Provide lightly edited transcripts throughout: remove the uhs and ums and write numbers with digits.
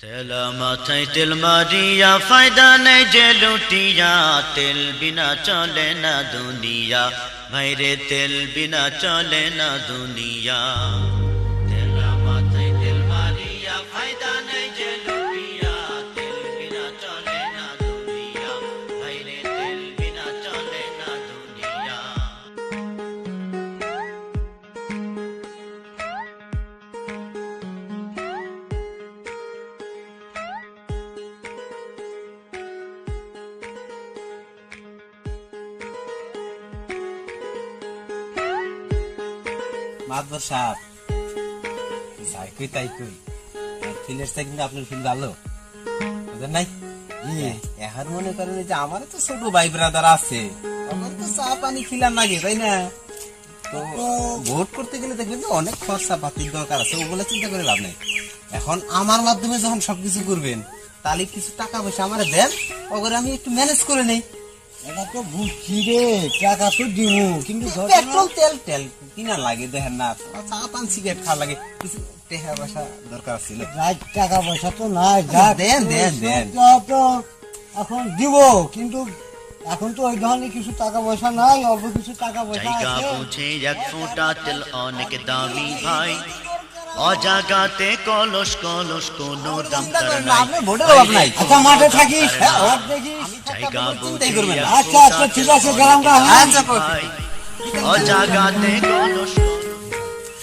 তেলা মাথায় তেল মারিয়া ফায়দা নেই যে লুটিয়া, তেল বিনা চলে না দুনিয়া, ভাইরে তেল বিনা চলে না দুনিয়া। তেলা মাথায় তেল মারিয়া ফায়দা নেই যে লুটিয়া, তেল বিনা চলে না দুনিয়া, ভাইরে তেল বিনা চলে না দুনিয়া। মাতবর সাহেব যাই কই তাই কই, ফিলের থেকে কিন্তু আপনার ফিল ভালো বুঝেন নাই। এখন মনে করেন যে আমার তো ছোট ভাই ব্রাদার আছে, আমার তো চা পানি খিলার লাগে তাই না। তো ভোট করতে গেলে দেখবেন যে অনেক খরচা পাতির দরকার আছে, ওগুলো চিন্তা করে লাভ নেই। এখন আমার মাধ্যমে যখন সবকিছু করবেন তাহলে কিছু টাকা পয়সা আমার দেন, ওগুলো আমি একটু ম্যানেজ করে নেই। এটা তো বুঝছি রে, টাকা তো দিব, কিন্তু পেট্রোল তেল টেল কিনা লাগে দেখেন না, চা পান সিগারেট খাওয়া লাগে, কিছু টাকা পয়সা দরকার ছিল। টাকা পয়সা তো নাই, দেন দেন দেন। তো এখন দিব, কিন্তু এখন তো ওই ধরনের কিছু টাকা পয়সা নাই, অল্প কিছু টাকা পয়সা জায়গা আছে। বুঝে এক ফোঁটা তেল অনেক দামি ভাই, অজাগাতে কলস কলস কোনো দাম তার নাই। আপনার ভোটের অভাব নাই। আচ্ছা মাঠে থাকিস, ভোট দেখিস। জায়গা চিন্তাই বুঝে করবেন না। এক আচ্ছা আচ্ছা ফোঁটা ঠিক আছে, গেলাম গা। আচ্ছা ভাই, অজাগাতে কলস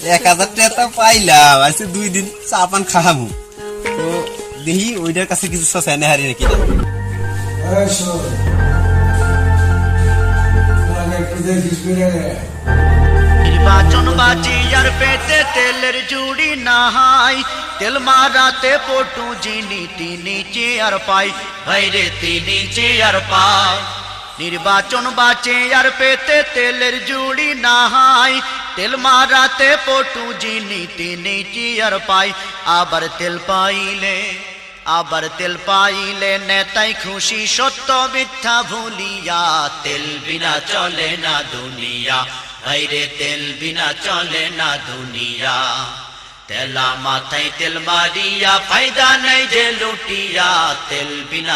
1000 টাকা পাইলাম, আজকে 2 দিন চা পান খাহামু, তো দেখি ওইটার কাছে কিছু শোষায় হারি নাকি না। এই শোন, আগে একটু দেখিস ফিরে রে। নির্বাচন বাজি আর পেটে তেলের জুড়ি নাহাই, তেল মারাতে পটু যিনি তিনি চেয়ার পাই, ভাইরে তিনি চেয়ার পাই। নির্বাচন বাঁচে আর পেতে তেলের জুড়ি নাহাই, তেল মারাতে পটু যিনি তিনি চেয়ার পাই। আবার তেল পাইলে নেতাই খুশি, সত্য মিথ্যা ভুলিয়া, তেল বিনা চলে না দুনিয়া, ভাইরে তেল বিনা চলে না দুনিয়া। তেলা মাথায় তেল মারিয়া ফায়দা নেই যে লুটিয়া, তেল বিনা